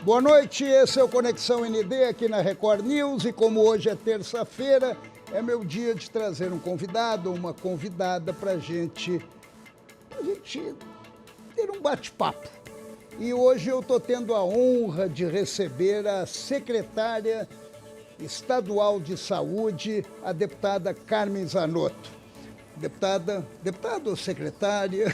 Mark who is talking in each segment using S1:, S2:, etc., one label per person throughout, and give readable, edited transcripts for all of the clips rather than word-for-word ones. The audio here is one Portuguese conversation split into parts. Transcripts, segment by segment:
S1: Boa noite, esse é o Conexão ND aqui na Record News e como hoje é terça-feira, é meu dia de trazer um convidado ou uma convidada para a gente ter um bate-papo. E hoje eu estou tendo a honra de receber a secretária estadual de saúde, a deputada Carmen Zanotto. Deputada ou secretária?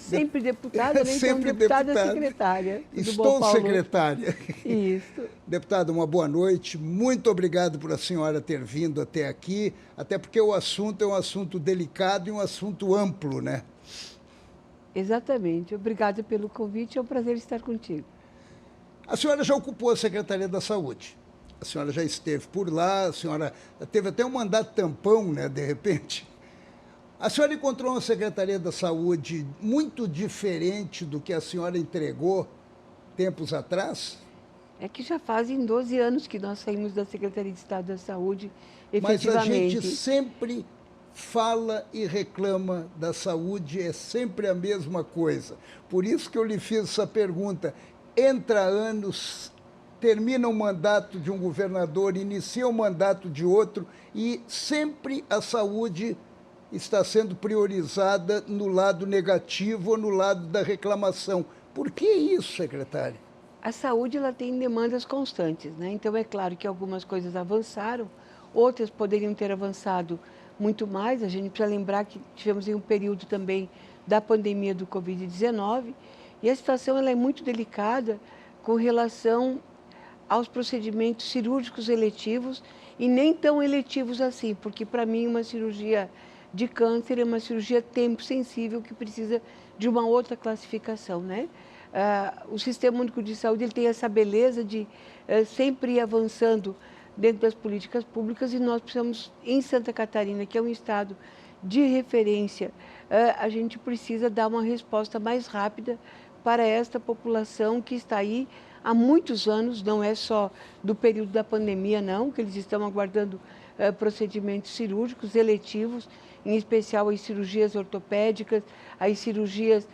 S2: Sempre deputada, nem tão deputada secretária.
S1: Estou secretária.
S2: Isso.
S1: Deputada, uma boa noite. Muito obrigado por a senhora ter vindo até aqui, até porque o assunto é um assunto delicado e um assunto amplo, né?
S2: Exatamente. Obrigada pelo convite, é um prazer estar contigo.
S1: A senhora já ocupou a Secretaria da Saúde. A senhora já esteve por lá, a senhora teve até um mandato tampão, né, de repente. A senhora encontrou uma Secretaria da Saúde muito diferente do que a senhora entregou tempos atrás?
S2: É que já fazem 12 anos que nós saímos da Secretaria de Estado da Saúde, efetivamente.
S1: Mas a gente sempre fala e reclama da saúde, é sempre a mesma coisa. Por isso que eu lhe fiz essa pergunta. Entra anos, termina o mandato de um governador, inicia o mandato de outro e sempre a saúde está sendo priorizada no lado negativo ou no lado da reclamação. Por que isso, secretária?
S2: A saúde ela tem demandas constantes, né? Então é claro que algumas coisas avançaram, outras poderiam ter avançado muito mais. A gente precisa lembrar que tivemos um período também da pandemia do Covid-19 e a situação ela é muito delicada com relação aos procedimentos cirúrgicos eletivos e nem tão eletivos assim, porque para mim uma cirurgia de câncer é uma cirurgia tempo sensível que precisa de uma outra classificação, né? O Sistema Único de Saúde ele tem essa beleza de sempre ir avançando dentro das políticas públicas e nós precisamos, em Santa Catarina, que é um estado de referência, a gente precisa dar uma resposta mais rápida para esta população que está aí há muitos anos, não é só do período da pandemia, não, que eles estão aguardando procedimentos cirúrgicos eletivos, em especial as cirurgias ortopédicas, as cirurgias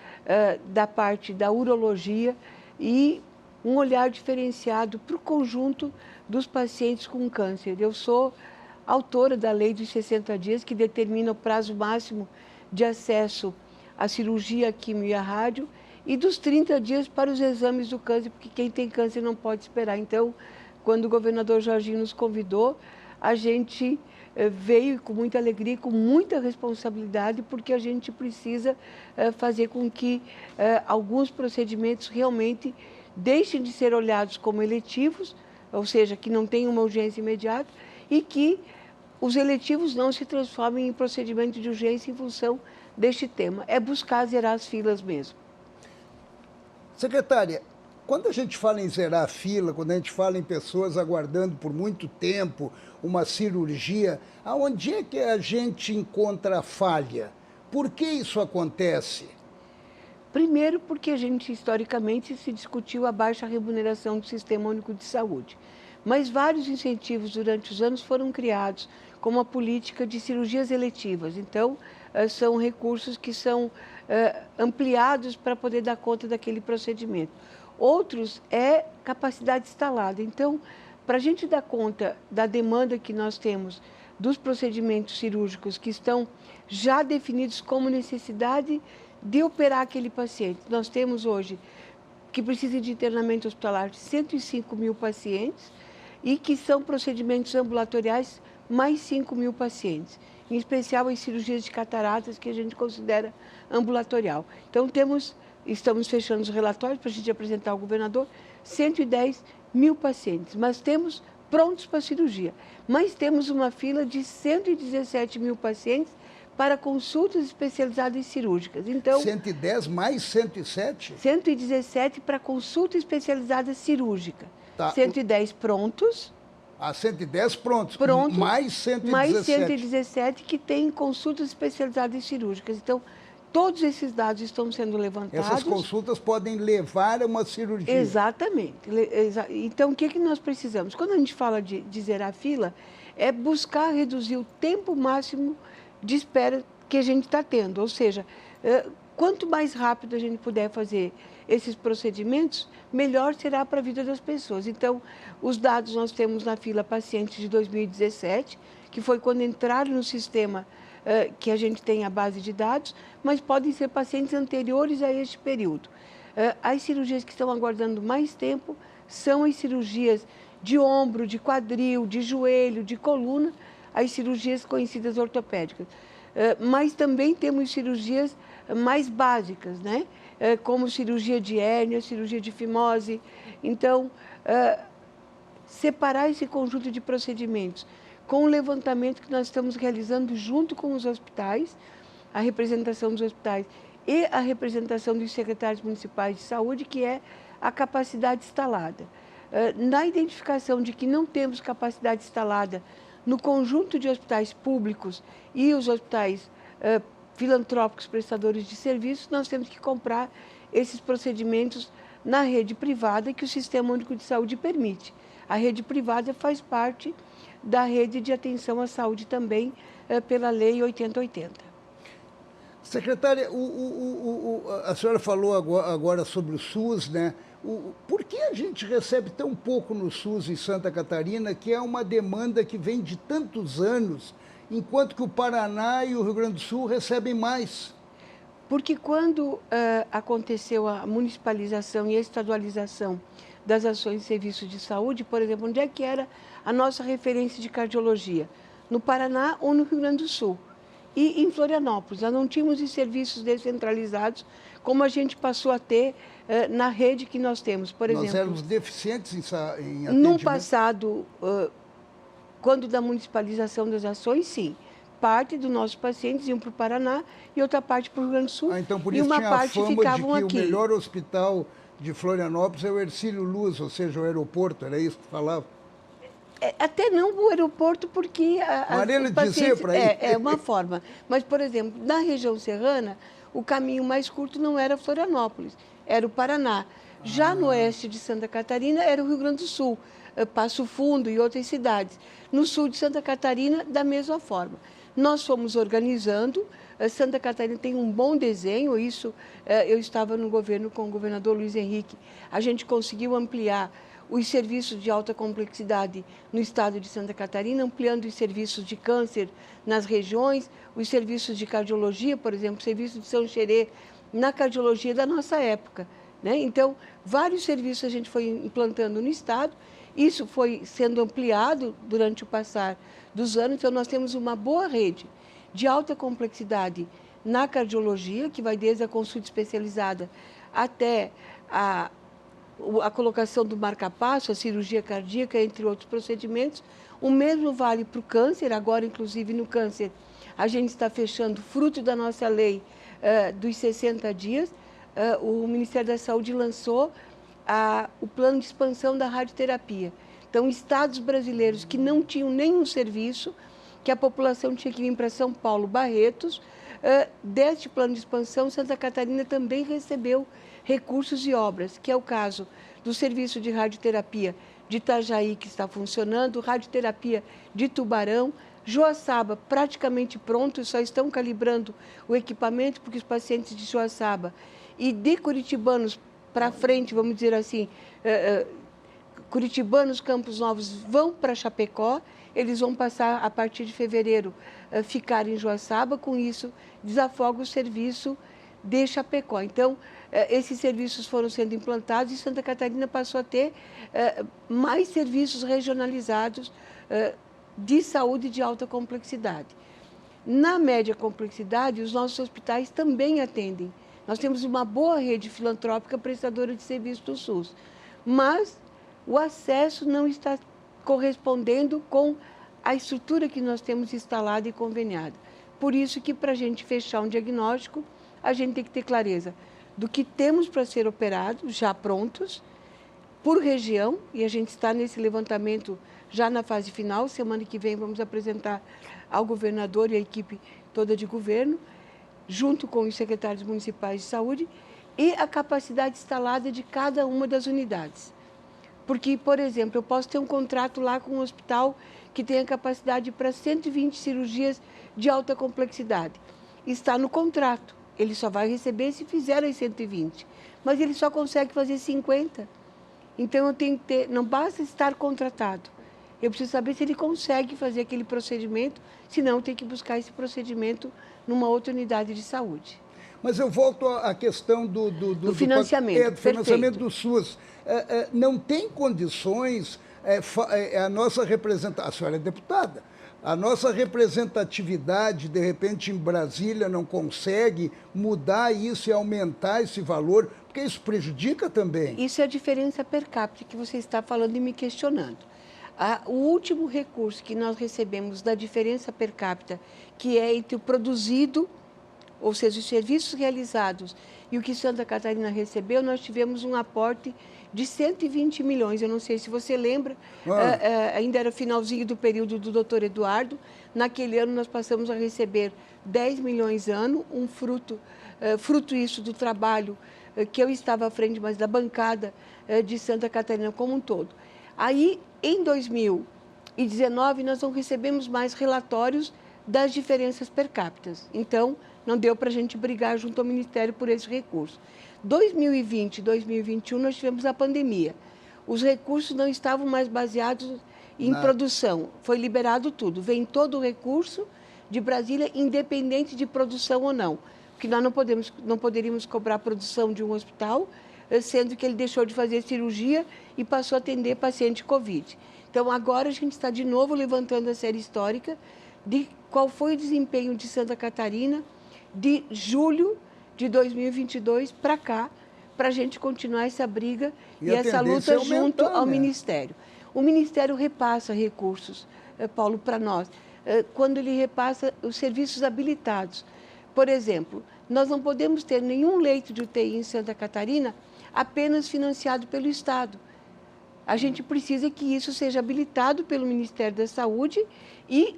S2: da parte da urologia e um olhar diferenciado para o conjunto dos pacientes com câncer. Eu sou autora da lei dos 60 dias, que determina o prazo máximo de acesso à cirurgia, à quimio e à rádio, e dos 30 dias para os exames do câncer, porque quem tem câncer não pode esperar. Então, quando o governador Jorginho nos convidou, a gente veio com muita alegria, com muita responsabilidade, porque a gente precisa fazer com que alguns procedimentos realmente deixem de ser olhados como eletivos, ou seja, que não tenham uma urgência imediata, e que os eletivos não se transformem em procedimento de urgência em função deste tema. É buscar zerar as filas mesmo.
S1: Secretária, quando a gente fala em zerar a fila, quando a gente fala em pessoas aguardando por muito tempo uma cirurgia, aonde é que a gente encontra a falha? Por que isso acontece?
S2: Primeiro, porque a gente, historicamente, se discutiu a baixa remuneração do Sistema Único de Saúde. Mas vários incentivos durante os anos foram criados, como a política de cirurgias eletivas. Então, são recursos que são ampliados para poder dar conta daquele procedimento. Outros é capacidade instalada. Então, para a gente dar conta da demanda que nós temos dos procedimentos cirúrgicos que estão já definidos como necessidade de operar aquele paciente. Nós temos hoje que precisa de internamento hospitalar de 105 mil pacientes e que são procedimentos ambulatoriais mais 5 mil pacientes, em especial as cirurgias de cataratas que a gente considera ambulatorial. Então estamos fechando os relatórios para a gente apresentar ao governador 110 mil pacientes, mas temos prontos para cirurgia. Mas temos uma fila de 117 mil pacientes para consultas especializadas cirúrgicas. Então,
S1: 110 mais 107?
S2: 117 para consulta especializada cirúrgica.
S1: Tá.
S2: 110 prontos.
S1: 110 prontos. Mais 117.
S2: Mais 117 que têm consultas especializadas cirúrgicas. Então, todos esses dados estão sendo levantados.
S1: Essas consultas podem levar a uma cirurgia.
S2: Exatamente. Então, o que nós precisamos? Quando a gente fala de zerar a fila, é buscar reduzir o tempo máximo de espera que a gente está tendo. Ou seja, quanto mais rápido a gente puder fazer esses procedimentos, melhor será para a vida das pessoas. Então, os dados nós temos na fila pacientes de 2017, que foi quando entraram no sistema que a gente tem a base de dados, mas podem ser pacientes anteriores a este período. As cirurgias que estão aguardando mais tempo são as cirurgias de ombro, de quadril, de joelho, de coluna, as cirurgias conhecidas ortopédicas. Mas também temos cirurgias mais básicas, né? Como cirurgia de hérnia, cirurgia de fimose. Então, separar esse conjunto de procedimentos com o levantamento que nós estamos realizando junto com os hospitais, a representação dos hospitais e a representação dos secretários municipais de saúde, que é a capacidade instalada. Na identificação de que não temos capacidade instalada no conjunto de hospitais públicos e os hospitais filantrópicos prestadores de serviços, nós temos que comprar esses procedimentos na rede privada que o Sistema Único de Saúde permite. A rede privada faz parte da rede de atenção à saúde também, pela Lei 8080.
S1: Secretária, a senhora falou agora sobre o SUS, né? Por que a gente recebe tão pouco no SUS em Santa Catarina, que é uma demanda que vem de tantos anos, enquanto que o Paraná e o Rio Grande do Sul recebem mais?
S2: Porque quando aconteceu a municipalização e a estadualização das ações de serviços de saúde, por exemplo, onde é que era a nossa referência de cardiologia? No Paraná ou no Rio Grande do Sul? E em Florianópolis, nós não tínhamos os serviços descentralizados como a gente passou a ter na rede que nós temos, por exemplo.
S1: Nós éramos deficientes em atendimento?
S2: No passado, quando da municipalização das ações, sim. Parte dos nossos pacientes iam para o Paraná e outra parte para o Rio Grande do Sul.
S1: Então, por isso
S2: e uma
S1: tinha
S2: parte
S1: a fama
S2: ficavam
S1: de que
S2: aqui.
S1: o melhor hospital de Florianópolis é o Hercílio Luz, ou seja, o aeroporto, era isso que falava?
S2: Até não o aeroporto, porque
S1: Mariana
S2: os pacientes,
S1: dizia para ele.
S2: É uma forma. Mas, por exemplo, na região serrana, o caminho mais curto não era Florianópolis, era o Paraná. Já no oeste de Santa Catarina, era o Rio Grande do Sul, Passo Fundo e outras cidades. No sul de Santa Catarina, da mesma forma. Nós fomos organizando, Santa Catarina tem um bom desenho, isso eu estava no governo com o governador Luiz Henrique, a gente conseguiu ampliar os serviços de alta complexidade no estado de Santa Catarina, ampliando os serviços de câncer nas regiões, os serviços de cardiologia, por exemplo, o serviço de São Xerê, na cardiologia da nossa época, né? Então, vários serviços a gente foi implantando no estado, isso foi sendo ampliado durante o passar dos anos, então nós temos uma boa rede de alta complexidade na cardiologia, que vai desde a consulta especializada até a colocação do marca-passo, a cirurgia cardíaca, entre outros procedimentos. O mesmo vale para o câncer, agora, inclusive, no câncer, a gente está fechando, fruto da nossa lei dos 60 dias, o Ministério da Saúde lançou o plano de expansão da radioterapia. Então, estados brasileiros que não tinham nenhum serviço, que a população tinha que vir para São Paulo, Barretos, deste plano de expansão, Santa Catarina também recebeu recursos e obras, que é o caso do serviço de radioterapia de Itajaí, que está funcionando, radioterapia de Tubarão, Joaçaba praticamente pronto, só estão calibrando o equipamento, porque os pacientes de Joaçaba e de curitibanos para frente, vamos dizer assim, curitibanos, Campos Novos vão para Chapecó, eles vão passar, a partir de fevereiro, ficar em Joaçaba, com isso desafoga o serviço de Chapecó. Então, esses serviços foram sendo implantados e Santa Catarina passou a ter mais serviços regionalizados de saúde de alta complexidade. Na média complexidade, os nossos hospitais também atendem. Nós temos uma boa rede filantrópica prestadora de serviço do SUS, mas o acesso não está correspondendo com a estrutura que nós temos instalada e conveniada. Por isso que, para a gente fechar um diagnóstico, a gente tem que ter clareza do que temos para ser operado, já prontos, por região, e a gente está nesse levantamento já na fase final. Semana que vem vamos apresentar ao governador e à equipe toda de governo, junto com os secretários municipais de saúde, e a capacidade instalada de cada uma das unidades. Porque, por exemplo, eu posso ter um contrato lá com um hospital que tenha capacidade para 120 cirurgias de alta complexidade. Está no contrato, ele só vai receber se fizer as 120, mas ele só consegue fazer 50. Então, eu tenho que ter, não basta estar contratado, eu preciso saber se ele consegue fazer aquele procedimento, senão eu tenho que buscar esse procedimento numa outra unidade de saúde.
S1: Mas eu volto à questão do
S2: financiamento.
S1: Do financiamento do SUS. Não tem condições, a nossa representação, a senhora é deputada, a nossa representatividade, de repente, em Brasília, não consegue mudar isso e aumentar esse valor, porque isso prejudica também.
S2: Isso é a diferença per capita que você está falando e me questionando. O último recurso que nós recebemos da diferença per capita, que é entre o produzido, ou seja, os serviços realizados e o que Santa Catarina recebeu, nós tivemos um aporte de 120 milhões. Eu não sei se você lembra, ainda era finalzinho do período do doutor Eduardo. Naquele ano nós passamos a receber 10 milhões ano, um fruto isso do trabalho que eu estava à frente, mas da bancada de Santa Catarina como um todo. Aí, em 2019, nós não recebemos mais relatórios das diferenças per capita. Então, não deu para a gente brigar junto ao Ministério por esse recurso. 2020 e 2021 nós tivemos a pandemia. Os recursos não estavam mais baseados em produção. Foi liberado tudo. Vem todo o recurso de Brasília, independente de produção ou não. Porque nós não poderíamos cobrar a produção de um hospital, sendo que ele deixou de fazer cirurgia e passou a atender paciente Covid. Então, agora a gente está de novo levantando a série histórica de qual foi o desempenho de Santa Catarina de julho de 2022 para cá, para a gente continuar essa briga e essa luta junto ao Ministério. O Ministério repassa recursos, Paulo, para nós, quando ele repassa os serviços habilitados. Por exemplo, nós não podemos ter nenhum leito de UTI em Santa Catarina apenas financiado pelo Estado. A gente precisa que isso seja habilitado pelo Ministério da Saúde e,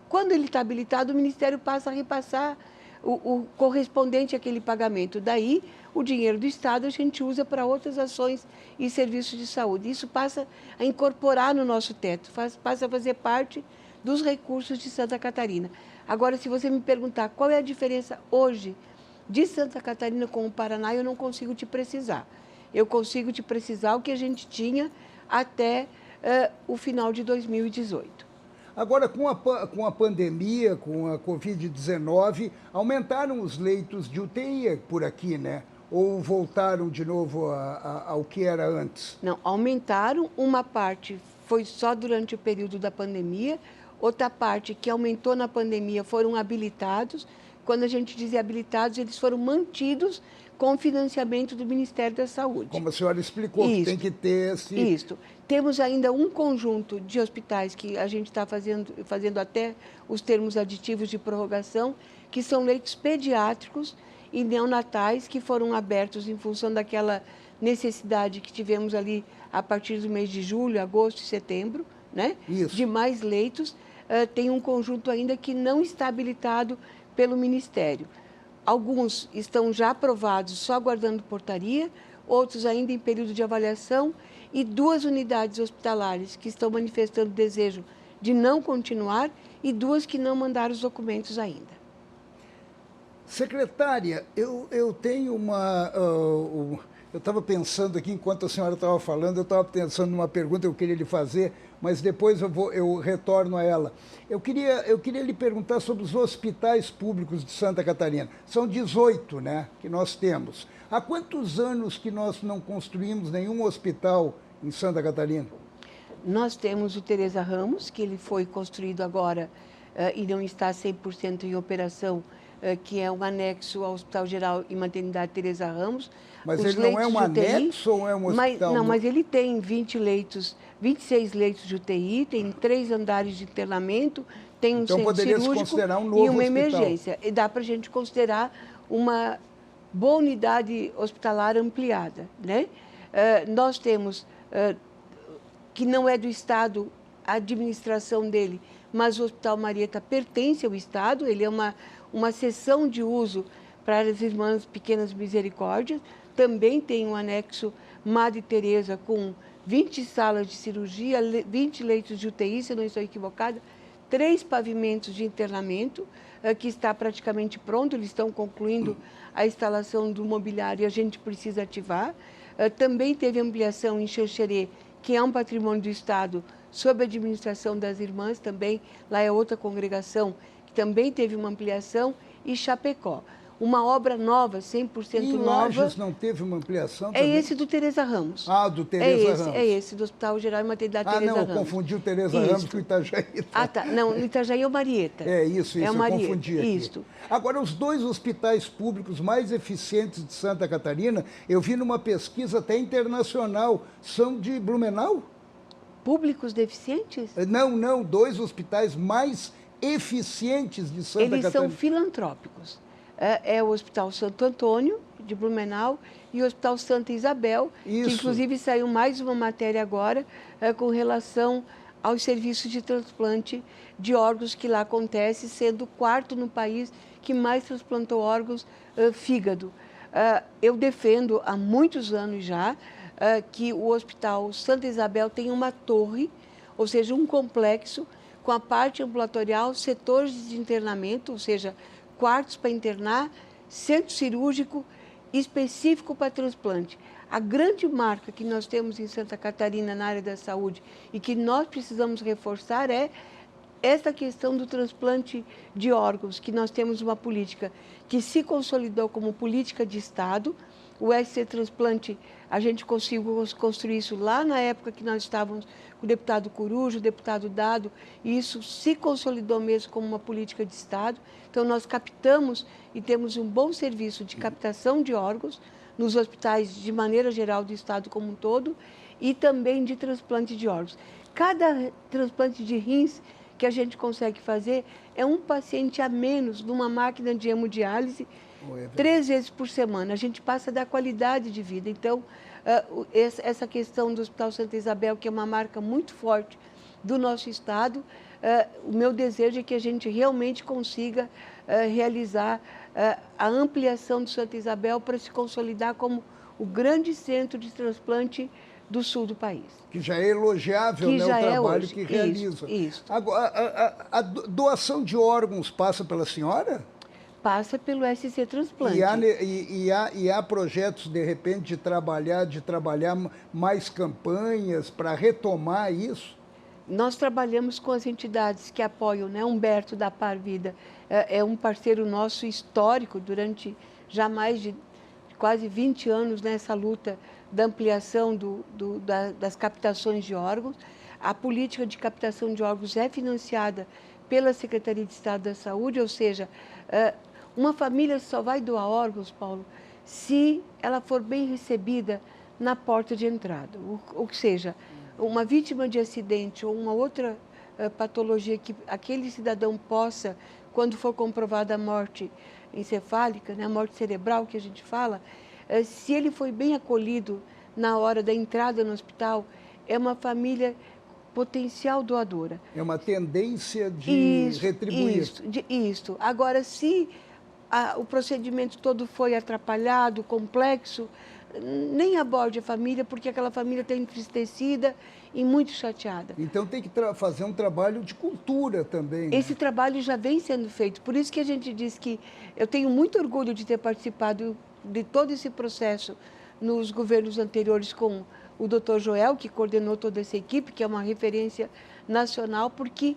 S2: quando ele está habilitado, o Ministério passa a repassar o correspondente àquele pagamento. Daí, o dinheiro do Estado a gente usa para outras ações e serviços de saúde. Isso passa a incorporar no nosso teto, passa a fazer parte dos recursos de Santa Catarina. Agora, se você me perguntar qual é a diferença hoje de Santa Catarina com o Paraná, eu não consigo te precisar. Eu consigo te precisar o que a gente tinha até o final de 2018.
S1: Agora, com a pandemia, com a Covid-19, aumentaram os leitos de UTI por aqui, né? Ou voltaram de novo ao que era antes?
S2: Não, aumentaram. Uma parte foi só durante o período da pandemia, outra parte que aumentou na pandemia foram habilitados. Quando a gente diz habilitados, eles foram mantidos com financiamento do Ministério da Saúde.
S1: Como a senhora explicou, que tem que ter esse...
S2: Isso. Temos ainda um conjunto de hospitais que a gente está fazendo até os termos aditivos de prorrogação, que são leitos pediátricos e neonatais que foram abertos em função daquela necessidade que tivemos ali a partir do mês de julho, agosto e setembro, né?
S1: Isso.
S2: De mais leitos. Tem um conjunto ainda que não está habilitado pelo Ministério. Alguns estão já aprovados, só aguardando portaria, outros ainda em período de avaliação, e 2 unidades hospitalares que estão manifestando desejo de não continuar e 2 que não mandaram os documentos ainda.
S1: Secretária, eu tenho uma... eu estava pensando aqui, enquanto a senhora estava falando, eu estava pensando numa pergunta que eu queria lhe fazer, mas depois eu retorno a ela. Eu queria lhe perguntar sobre os hospitais públicos de Santa Catarina. São 18, né, que nós temos. Há quantos anos que nós não construímos nenhum hospital em Santa Catarina?
S2: Nós temos o Teresa Ramos, que ele foi construído agora e não está 100% em operação, que é um anexo ao Hospital Geral e Maternidade Teresa Ramos.
S1: Mas ele não é um anexo ou é um hospital?
S2: Não, mas ele tem 26 leitos de UTI, tem 3 andares de internamento, tem um centro cirúrgico e uma emergência. E dá para a gente considerar uma boa unidade hospitalar ampliada, né? Nós temos, que não é do Estado, a administração dele, mas o Hospital Marieta pertence ao Estado, ele é uma seção de uso para as Irmãs Pequenas Misericórdias, também tem um anexo Madre Teresa com 20 salas de cirurgia, 20 leitos de UTI, se eu não estou equivocada, 3 pavimentos de internamento, que está praticamente pronto, eles estão concluindo a instalação do mobiliário e a gente precisa ativar. Também teve ampliação em Xanxerê, que é um patrimônio do Estado, sob a administração das irmãs, também lá é outra congregação, que também teve uma ampliação, e Chapecó. Uma obra nova, 100%
S1: e
S2: nova.
S1: Lages não teve uma ampliação
S2: É
S1: também?
S2: esse do Teresa Ramos.
S1: Ah, do Teresa Ramos.
S2: É esse, do Hospital Geral e Maternidade Teresa Ramos.
S1: Ah, não, eu confundi o Teresa Ramos com o Itajaí.
S2: Ah, tá. Não, o Itajaí é o Marieta.
S1: Isso,
S2: é
S1: eu
S2: Marieta.
S1: Confundi aqui.
S2: Isso.
S1: Agora, os 2 hospitais públicos mais eficientes de Santa Catarina, eu vi numa pesquisa até internacional, são de Blumenau?
S2: Públicos deficientes?
S1: Não, 2 hospitais mais eficientes de Santa Catarina.
S2: Eles são filantrópicos. É o Hospital Santo Antônio, de Blumenau, e o Hospital Santa Isabel,
S1: Isso.
S2: que inclusive saiu mais uma matéria agora com relação aos serviços de transplante de órgãos que lá acontece, sendo o 4º no país que mais transplantou órgãos fígado. Eu defendo há muitos anos já que o Hospital Santa Isabel tem uma torre, ou seja, um complexo com a parte ambulatorial, setores de internamento, ou seja, quartos para internar, centro cirúrgico específico para transplante. A grande marca que nós temos em Santa Catarina na área da saúde e que nós precisamos reforçar é essa questão do transplante de órgãos, que nós temos uma política que se consolidou como política de Estado. O SC Transplante, a gente conseguiu construir isso lá na época que nós estávamos com o deputado Coruja, o deputado Dado, e isso se consolidou mesmo como uma política de Estado. Então, nós captamos e temos um bom serviço de captação de órgãos nos hospitais, de maneira geral, do Estado como um todo, e também de transplante de órgãos. Cada transplante de rins que a gente consegue fazer é um paciente a menos numa máquina de hemodiálise, 3 vezes por semana. A gente passa da qualidade de vida. Então, essa questão do Hospital Santa Isabel, que é uma marca muito forte do nosso Estado, o meu desejo é que a gente realmente consiga realizar a ampliação do Santa Isabel para se consolidar como o grande centro de transplante do sul do país.
S1: Que já é elogiável, né, o trabalho que realiza.
S2: Isso.
S1: Agora, a doação de órgãos passa pela senhora?
S2: Passa pelo SC Transplante.
S1: E há projetos, de repente, de trabalhar mais campanhas para retomar isso?
S2: Nós trabalhamos com as entidades que apoiam, né? Humberto da Par Vida é um parceiro nosso histórico durante já mais de quase 20 anos nessa luta da ampliação das captações de órgãos. A política de captação de órgãos é financiada pela Secretaria de Estado da Saúde, ou seja, uma família só vai doar órgãos, Paulo, se ela for bem recebida na porta de entrada. Ou seja, uma vítima de acidente ou uma outra patologia que aquele cidadão possa, quando for comprovada a morte encefálica, né, a morte cerebral que a gente fala, se ele foi bem acolhido na hora da entrada no hospital, é uma família potencial doadora.
S1: É uma tendência de retribuir.
S2: Isso. Agora, se o procedimento todo foi atrapalhado, complexo, nem aborde a família, porque aquela família está entristecida e muito chateada.
S1: Então tem que fazer um trabalho de cultura também.
S2: Esse trabalho já vem sendo feito, por isso que a gente diz que eu tenho muito orgulho de ter participado de todo esse processo nos governos anteriores com o Dr. Joel, que coordenou toda essa equipe, que é uma referência nacional, porque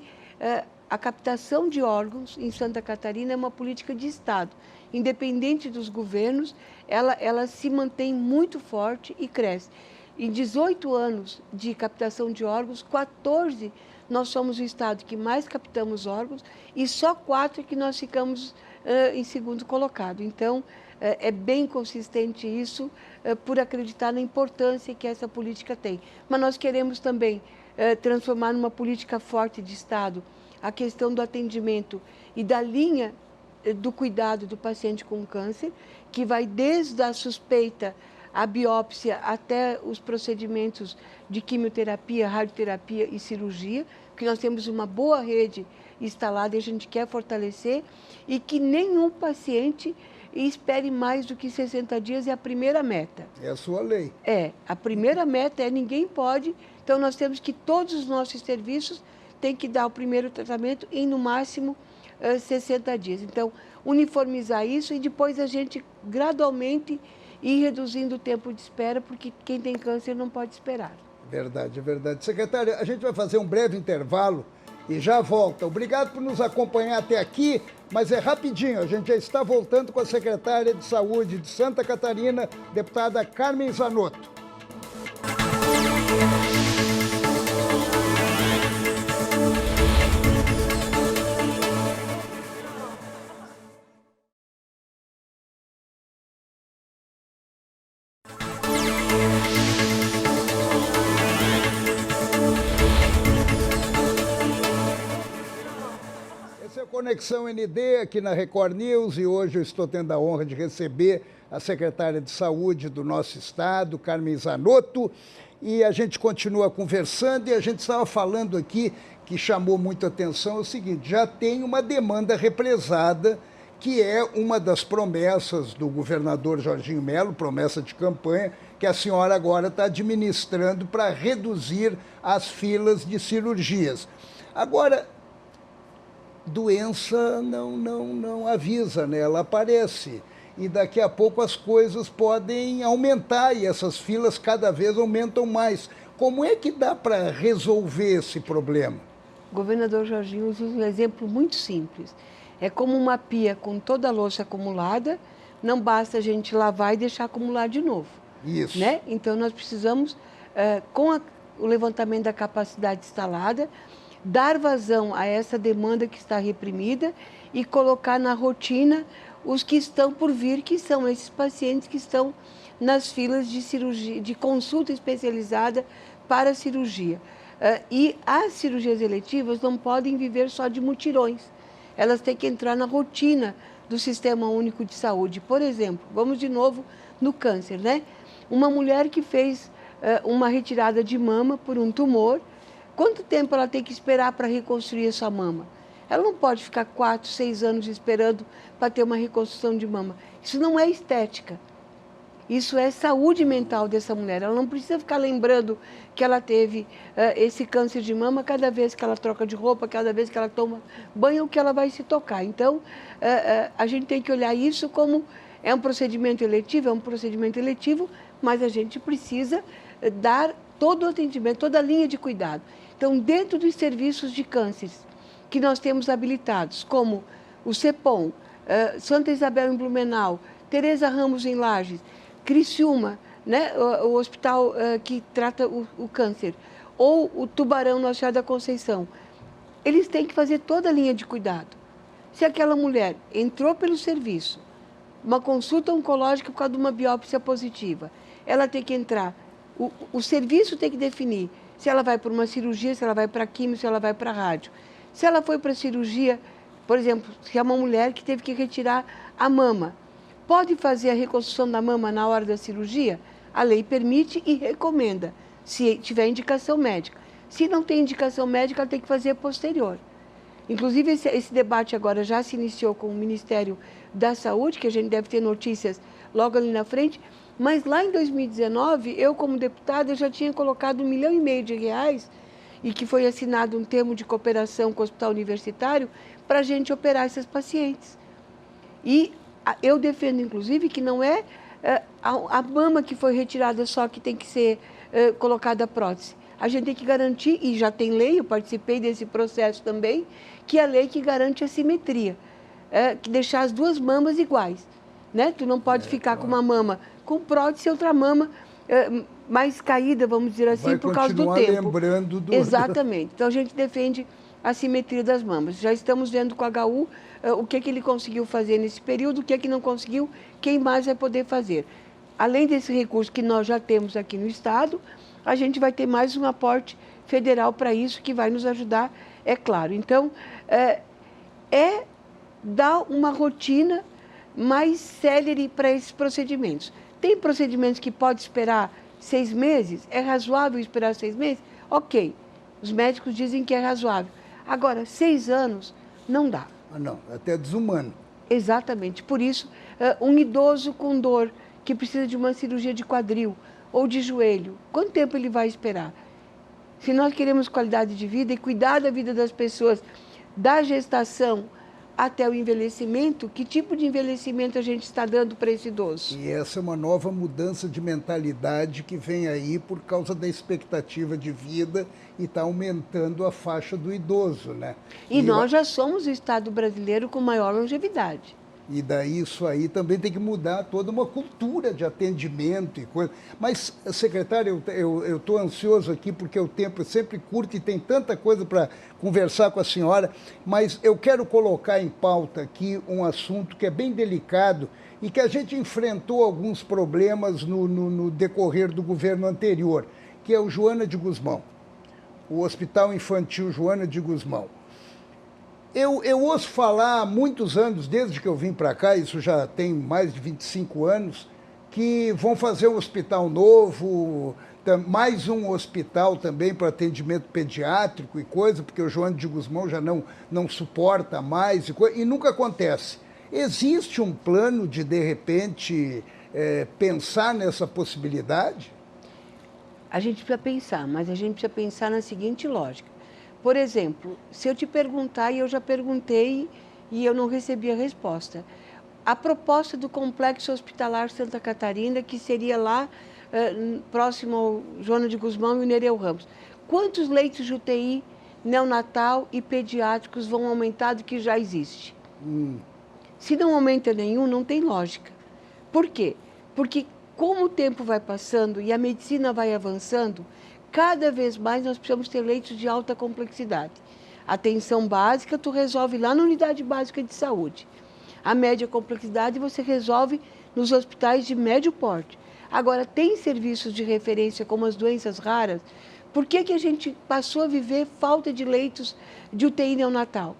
S2: a captação de órgãos em Santa Catarina é uma política de Estado. Independente dos governos, ela se mantém muito forte e cresce. Em 18 anos de captação de órgãos, 14 nós somos o Estado que mais captamos órgãos e só 4 que nós ficamos em segundo colocado. Então, é bem consistente isso, por acreditar na importância que essa política tem. Mas nós queremos também transformar numa política forte de Estado a questão do atendimento e da linha do cuidado do paciente com câncer, que vai desde a suspeita, a biópsia, até os procedimentos de quimioterapia, radioterapia e cirurgia, que nós temos uma boa rede instalada e a gente quer fortalecer, e que nenhum paciente espere mais do que 60 dias, é a primeira meta.
S1: É a sua lei.
S2: A primeira meta ninguém pode, então nós temos que todos os nossos serviços tem que dar o primeiro tratamento em, no máximo, 60 dias. Então, uniformizar isso e depois a gente, gradualmente, ir reduzindo o tempo de espera, porque quem tem câncer não pode esperar.
S1: Verdade, é verdade. Secretária, a gente vai fazer um breve intervalo e já volta. Obrigado por nos acompanhar até aqui, mas é rapidinho. A gente já está voltando com a secretária de Saúde de Santa Catarina, deputada Carmen Zanotto. Conexão ND aqui na Record News e hoje eu estou tendo a honra de receber a secretária de Saúde do nosso estado, Carmen Zanotto, e a gente continua conversando e a gente estava falando aqui, que chamou muita atenção, é o seguinte, já tem uma demanda represada, que é uma das promessas do governador Jorginho Melo, promessa de campanha, que a senhora agora está administrando para reduzir as filas de cirurgias. Agora, doença não avisa, né? Ela aparece e daqui a pouco as coisas podem aumentar e essas filas cada vez aumentam mais. Como é que dá para resolver esse problema?
S2: O governador Jorginho usa um exemplo muito simples. É como uma pia com toda a louça acumulada, não basta a gente lavar e deixar acumular de novo.
S1: Isso.
S2: Né? Então nós precisamos, com o levantamento da capacidade instalada, dar vazão a essa demanda que está reprimida e colocar na rotina os que estão por vir, que são esses pacientes que estão nas filas de cirurgia, de consulta especializada para cirurgia. E as cirurgias eletivas não podem viver só de mutirões, elas têm que entrar na rotina do Sistema Único de Saúde. Por exemplo, vamos de novo no câncer, né? Uma mulher que fez uma retirada de mama por um tumor, quanto tempo ela tem que esperar para reconstruir essa mama? Ela não pode ficar 4, 6 anos esperando para ter uma reconstrução de mama. Isso não é estética. Isso é saúde mental dessa mulher. Ela não precisa ficar lembrando que ela teve esse câncer de mama cada vez que ela troca de roupa, cada vez que ela toma banho, ou que ela vai se tocar. Então, a gente tem que olhar isso como é um procedimento eletivo, mas a gente precisa dar todo o atendimento, toda a linha de cuidado. Então, dentro dos serviços de cânceres que nós temos habilitados, como o CEPOM, Santa Isabel em Blumenau, Tereza Ramos em Lages, Criciúma, né, o hospital que trata o câncer, ou o Tubarão no Achado da Conceição, eles têm que fazer toda a linha de cuidado. Se aquela mulher entrou pelo serviço, uma consulta oncológica por causa de uma biópsia positiva, ela tem que entrar, o serviço tem que definir se ela vai para uma cirurgia, se ela vai para quimio, se ela vai para rádio. Se ela foi para cirurgia, por exemplo, se é uma mulher que teve que retirar a mama, pode fazer a reconstrução da mama na hora da cirurgia? A lei permite e recomenda, se tiver indicação médica. Se não tem indicação médica, ela tem que fazer posterior. Inclusive, esse debate agora já se iniciou com o Ministério da Saúde, que a gente deve ter notícias logo ali na frente, mas lá em 2019, eu como deputada, já tinha colocado R$1,5 milhão e que foi assinado um termo de cooperação com o Hospital Universitário para a gente operar esses pacientes. E eu defendo, inclusive, que não é a mama que foi retirada só que tem que ser colocada a prótese. A gente tem que garantir, e já tem lei, eu participei desse processo também, que é a lei que garante a simetria, que deixar as duas mamas iguais. Né? Tu não pode ficar com uma mama com prótese e outra mama mais caída, vamos dizer assim, por causa do tempo.
S1: Lembrando do...
S2: Exatamente. Então a gente defende a simetria das mamas. Já estamos vendo com a HU o que ele conseguiu fazer nesse período, o que não conseguiu, quem mais vai poder fazer. Além desse recurso que nós já temos aqui no Estado, a gente vai ter mais um aporte federal para isso, que vai nos ajudar, é claro. Então, dar uma rotina mais célere para esses procedimentos. Tem procedimentos que pode esperar 6 meses? É razoável esperar 6 meses? Ok, os médicos dizem que é razoável. Agora, 6 anos, não dá.
S1: Não, é até desumano.
S2: Exatamente, por isso, um idoso com dor, que precisa de uma cirurgia de quadril ou de joelho, quanto tempo ele vai esperar? Se nós queremos qualidade de vida e cuidar da vida das pessoas, da gestação até o envelhecimento, que tipo de envelhecimento a gente está dando para esse idoso?
S1: E essa é uma nova mudança de mentalidade que vem aí por causa da expectativa de vida e está aumentando a faixa do idoso, né?
S2: E nós já somos o Estado brasileiro com maior longevidade.
S1: E daí isso aí também tem que mudar toda uma cultura de atendimento e coisa. Mas, secretário, eu estou ansioso aqui porque o tempo é sempre curto e tem tanta coisa para conversar com a senhora, mas eu quero colocar em pauta aqui um assunto que é bem delicado e que a gente enfrentou alguns problemas no decorrer do governo anterior, que é o Joana de Guzmão, o Hospital Infantil Joana de Guzmão. Eu ouço falar há muitos anos, desde que eu vim para cá, isso já tem mais de 25 anos, que vão fazer um hospital novo, mais um hospital também para atendimento pediátrico e coisa, porque o Joana de Guzmão já não suporta mais e nunca acontece. Existe um plano de repente, pensar nessa possibilidade?
S2: A gente precisa pensar, mas a gente precisa pensar na seguinte lógica. Por exemplo, se eu te perguntar, e eu já perguntei e eu não recebi a resposta, a proposta do Complexo Hospitalar Santa Catarina, que seria lá próximo ao Joana de Guzmão e o Nereu Ramos, quantos leitos de UTI neonatal e pediátricos vão aumentar do que já existe? Se não aumenta nenhum, não tem lógica. Por quê? Porque como o tempo vai passando e a medicina vai avançando, cada vez mais nós precisamos ter leitos de alta complexidade. A atenção básica, tu resolve lá na unidade básica de saúde. A média complexidade você resolve nos hospitais de médio porte. Agora, tem serviços de referência como as doenças raras. Por que a gente passou a viver falta de leitos de UTI neonatal?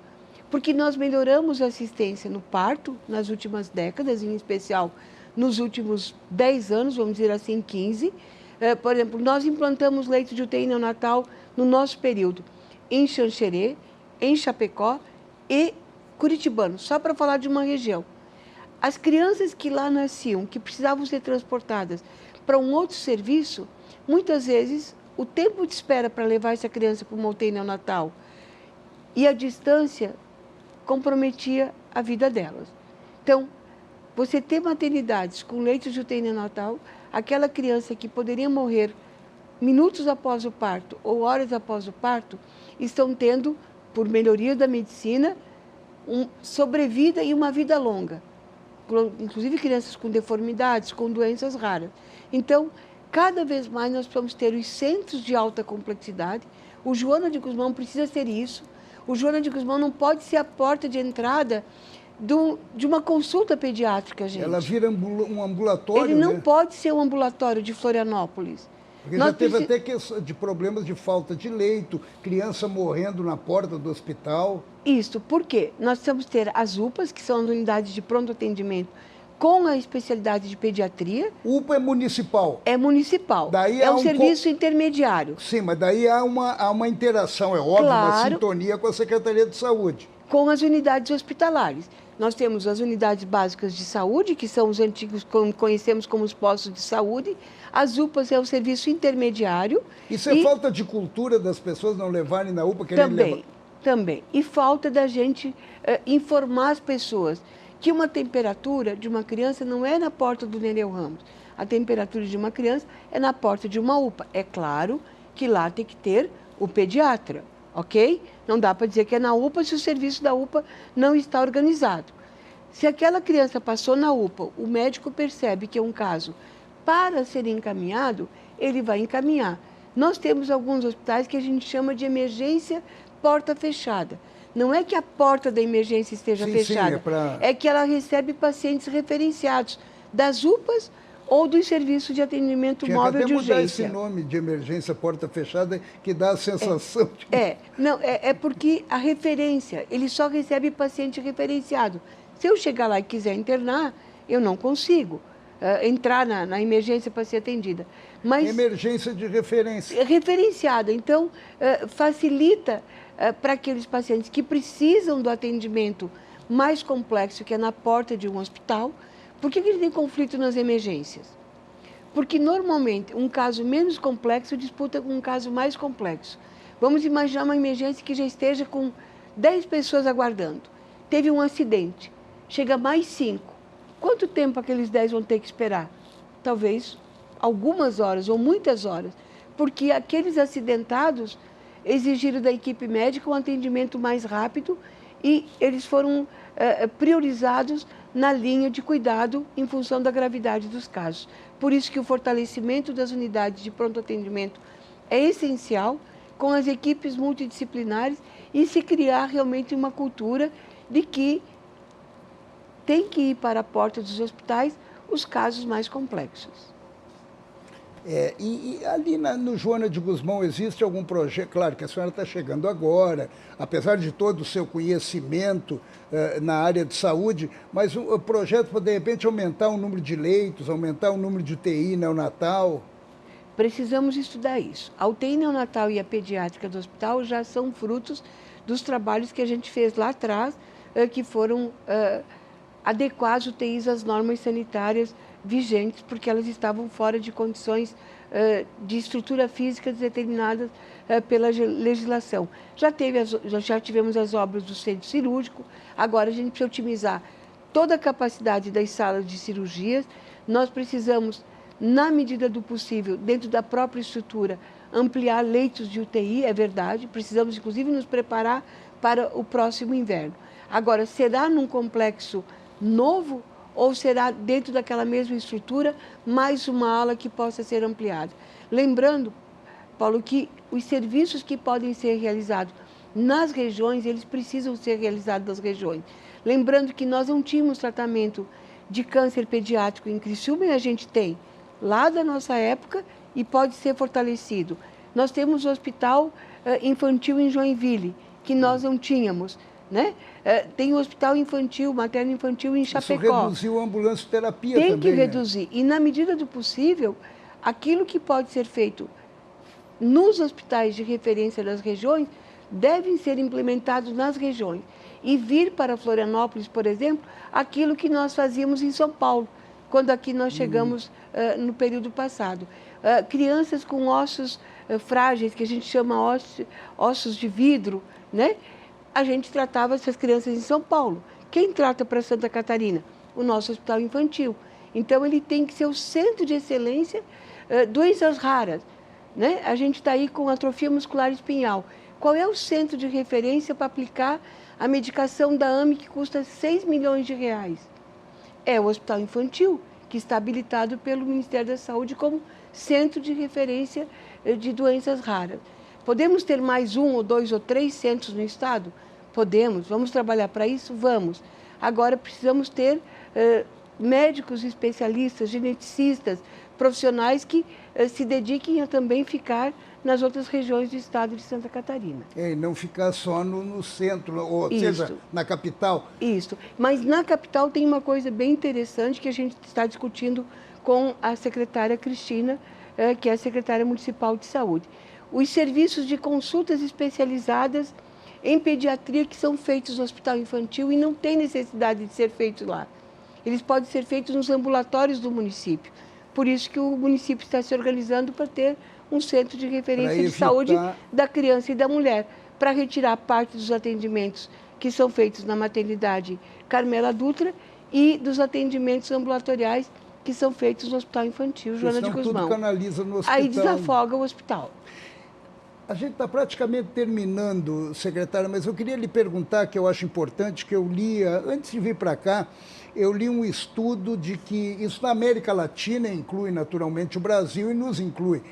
S2: Porque nós melhoramos a assistência no parto nas últimas décadas, em especial nos últimos 10 anos, vamos dizer assim, 15. Por exemplo, nós implantamos leitos de UTI neonatal no nosso período em Xanxerê, em Chapecó e Curitibano, só para falar de uma região. As crianças que lá nasciam, que precisavam ser transportadas para um outro serviço, muitas vezes o tempo de espera para levar essa criança para uma UTI neonatal e a distância comprometia a vida delas. Então, você ter maternidades com leitos de UTI neonatal, aquela criança que poderia morrer minutos após o parto ou horas após o parto, estão tendo, por melhoria da medicina, sobrevida e uma vida longa. Inclusive crianças com deformidades, com doenças raras. Então, cada vez mais nós precisamos ter os centros de alta complexidade. O Joana de Guzmão precisa ser isso. O Joana de Guzmão não pode ser a porta de entrada de uma consulta pediátrica, gente.
S1: Ela vira um ambulatório,
S2: Ele não pode ser um ambulatório de Florianópolis.
S1: Porque já teve até de problemas de falta de leito, criança morrendo na porta do hospital.
S2: Isso, por quê? Nós precisamos ter as UPAs, que são as unidades de pronto atendimento, com a especialidade de pediatria.
S1: UPA é municipal?
S2: É municipal.
S1: Daí
S2: é um serviço intermediário.
S1: Sim, mas daí há uma interação, é óbvio, uma sintonia com a Secretaria de Saúde.
S2: Com as unidades hospitalares. Nós temos as unidades básicas de saúde, que são os antigos, como conhecemos como os postos de saúde. As UPAs é o serviço intermediário.
S1: Isso é falta de cultura das pessoas não levarem na UPA?
S2: Também. E falta da gente informar as pessoas que uma temperatura de uma criança não é na porta do Nereu Ramos. A temperatura de uma criança é na porta de uma UPA. É claro que lá tem que ter o pediatra, ok? Não dá para dizer que é na UPA se o serviço da UPA não está organizado. Se aquela criança passou na UPA, o médico percebe que é um caso para ser encaminhado, ele vai encaminhar. Nós temos alguns hospitais que a gente chama de emergência porta fechada. Não é que a porta da emergência esteja fechada, é que ela recebe pacientes referenciados das UPAs ou dos serviços de atendimento móvel de urgência.
S1: Mudar esse nome de emergência porta fechada que dá a sensação de...
S2: É porque a referência, ele só recebe paciente referenciado. Se eu chegar lá e quiser internar, eu não consigo entrar na emergência para ser atendida. Mas,
S1: emergência de referência.
S2: Referenciada. Então, facilita para aqueles pacientes que precisam do atendimento mais complexo, que é na porta de um hospital. Por que ele tem conflito nas emergências? Porque, normalmente, um caso menos complexo disputa com um caso mais complexo. Vamos imaginar uma emergência que já esteja com 10 pessoas aguardando. Teve um acidente, chega mais 5. Quanto tempo aqueles 10 vão ter que esperar? Talvez algumas horas ou muitas horas, porque aqueles acidentados exigiram da equipe médica um atendimento mais rápido e eles foram priorizados na linha de cuidado em função da gravidade dos casos. Por isso que o fortalecimento das unidades de pronto atendimento é essencial, com as equipes multidisciplinares, e se criar realmente uma cultura de que tem que ir para a porta dos hospitais os casos mais complexos.
S1: E ali no Joana de Guzmão existe algum projeto? Claro que a senhora está chegando agora, apesar de todo o seu conhecimento na área de saúde, mas o projeto para, de repente, aumentar o número de leitos, aumentar o número de UTI neonatal?
S2: Precisamos estudar isso. A UTI neonatal e a pediátrica do hospital já são frutos dos trabalhos que a gente fez lá atrás, que foram adequar as UTIs às normas sanitárias vigentes, porque elas estavam fora de condições de estrutura física determinadas pela legislação. Já tivemos as obras do centro cirúrgico, agora a gente precisa otimizar toda a capacidade das salas de cirurgias. Nós precisamos, na medida do possível, dentro da própria estrutura, ampliar leitos de UTI, é verdade, precisamos inclusive nos preparar para o próximo inverno. Agora, será num complexo novo ou será dentro daquela mesma estrutura mais uma ala que possa ser ampliada? Lembrando, Paulo, que os serviços que podem ser realizados nas regiões, eles precisam ser realizados nas regiões. Lembrando que nós não tínhamos tratamento de câncer pediátrico em Criciúma, e a gente tem lá da nossa época e pode ser fortalecido. Nós temos o hospital infantil em Joinville, que nós não tínhamos, né? Tem o hospital infantil, materno-infantil em Chapecó.
S1: Isso reduziu a ambulância-terapia também.
S2: Tem que reduzir. E, na medida do possível, aquilo que pode ser feito nos hospitais de referência das regiões devem ser implementados nas regiões. E vir para Florianópolis, por exemplo, aquilo que nós fazíamos em São Paulo, quando aqui nós chegamos no período passado. Crianças com ossos frágeis, que a gente chama ossos de vidro, né? A gente tratava essas crianças em São Paulo. Quem trata para Santa Catarina? O nosso hospital infantil. Então, ele tem que ser o centro de excelência, doenças raras, né? A gente está aí com atrofia muscular espinhal. Qual é o centro de referência para aplicar a medicação da AME, que custa 6 milhões de reais? É o hospital infantil, que está habilitado pelo Ministério da Saúde como centro de referência de doenças raras. Podemos ter mais 1 ou 2 ou 3 centros no estado? Podemos. Vamos trabalhar para isso? Vamos. Agora, precisamos ter médicos especialistas, geneticistas, profissionais que se dediquem a também ficar nas outras regiões do estado de Santa Catarina.
S1: E não ficar só no centro, ou seja, na capital.
S2: Isso. Mas na capital tem uma coisa bem interessante que a gente está discutindo com a secretária Cristina, que é a secretária municipal de saúde. Os serviços de consultas especializadas em pediatria que são feitos no hospital infantil e não tem necessidade de ser feitos lá. Eles podem ser feitos nos ambulatórios do município. Por isso que o município está se organizando para ter um centro de referência de saúde da criança e da mulher, para retirar parte dos atendimentos que são feitos na maternidade Carmela Dutra e dos atendimentos ambulatoriais que são feitos no hospital infantil Joana de Guzmão.
S1: Tudo canaliza no hospital.
S2: Aí desafoga o hospital.
S1: A gente está praticamente terminando, secretária, mas eu queria lhe perguntar, que eu acho importante, que eu li, antes de vir para cá, eu li um estudo de que, isso na América Latina, inclui naturalmente o Brasil e nos inclui,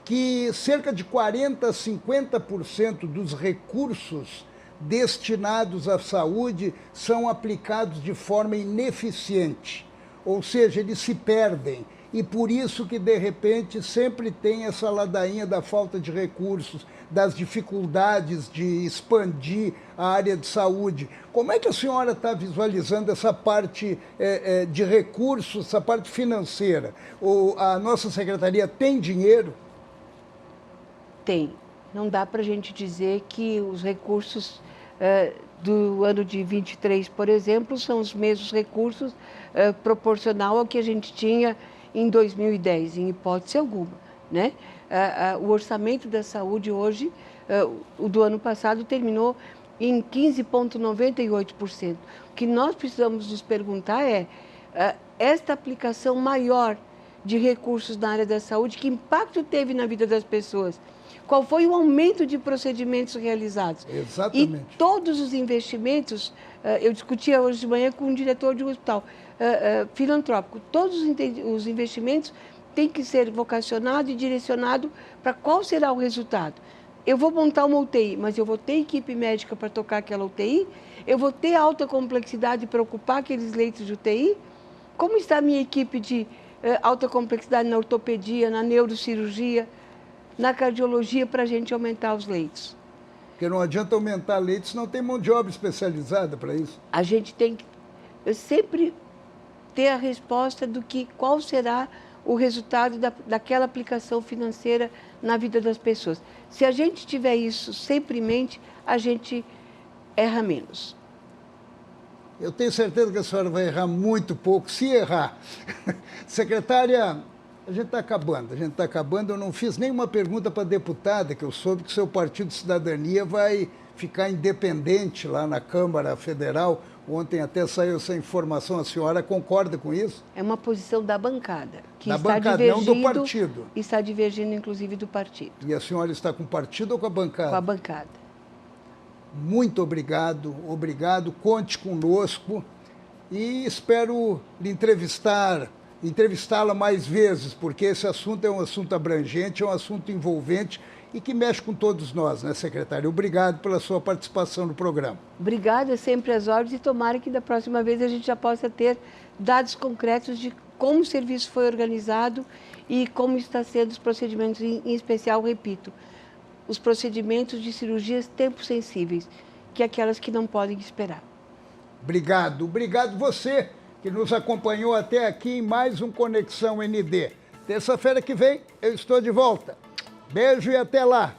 S1: que cerca de 40% a 50% dos recursos destinados à saúde são aplicados de forma ineficiente, ou seja, eles se perdem. E por isso que, de repente, sempre tem essa ladainha da falta de recursos, das dificuldades de expandir a área de saúde. Como é que a senhora está visualizando essa parte de recursos, essa parte financeira? A nossa secretaria tem dinheiro?
S2: Tem. Não dá para a gente dizer que os recursos do ano de 23, por exemplo, são os mesmos recursos proporcional ao que a gente tinha em 2010, em hipótese alguma, né? O orçamento da saúde hoje, o do ano passado, terminou em 15,98%. O que nós precisamos nos perguntar é, esta aplicação maior de recursos na área da saúde, que impacto teve na vida das pessoas? Qual foi o aumento de procedimentos realizados?
S1: Exatamente.
S2: E todos os investimentos, eu discutia hoje de manhã com um diretor de um hospital filantrópico, todos os investimentos têm que ser vocacionados e direcionados para qual será o resultado. Eu vou montar uma UTI, mas eu vou ter equipe médica para tocar aquela UTI? Eu vou ter alta complexidade para ocupar aqueles leitos de UTI? Como está a minha equipe de alta complexidade na ortopedia, na neurocirurgia, na cardiologia, para a gente aumentar os leitos?
S1: Porque não adianta aumentar leitos, não tem mão de obra especializada para isso.
S2: A gente tem que sempre ter a resposta do que qual será o resultado daquela aplicação financeira na vida das pessoas. Se a gente tiver isso sempre em mente, a gente erra menos.
S1: Eu tenho certeza que a senhora vai errar muito pouco, se errar. Secretária, a gente está acabando, eu não fiz nenhuma pergunta para a deputada, que eu soube que o seu Partido Cidadania vai ficar independente lá na Câmara Federal. Ontem até saiu essa informação, a senhora concorda com isso?
S2: É uma posição da bancada, que
S1: da
S2: está
S1: bancada,
S2: divergindo,
S1: não do partido.
S2: Está divergindo, inclusive, do partido.
S1: E a senhora está com o partido ou com a bancada?
S2: Com a bancada.
S1: Muito obrigado, conte conosco e espero lhe entrevistá-la mais vezes, porque esse assunto é um assunto abrangente, é um assunto envolvente e que mexe com todos nós, né, secretária? Obrigado pela sua participação no programa.
S2: Obrigada, sempre às ordens, e tomara que da próxima vez a gente já possa ter dados concretos de como o serviço foi organizado e como está sendo os procedimentos, em especial, repito, os procedimentos de cirurgias tempo-sensíveis, que é aquelas que não podem esperar.
S1: Obrigado você que nos acompanhou até aqui em mais um Conexão ND. Terça-feira que vem eu estou de volta. Beijo e até lá!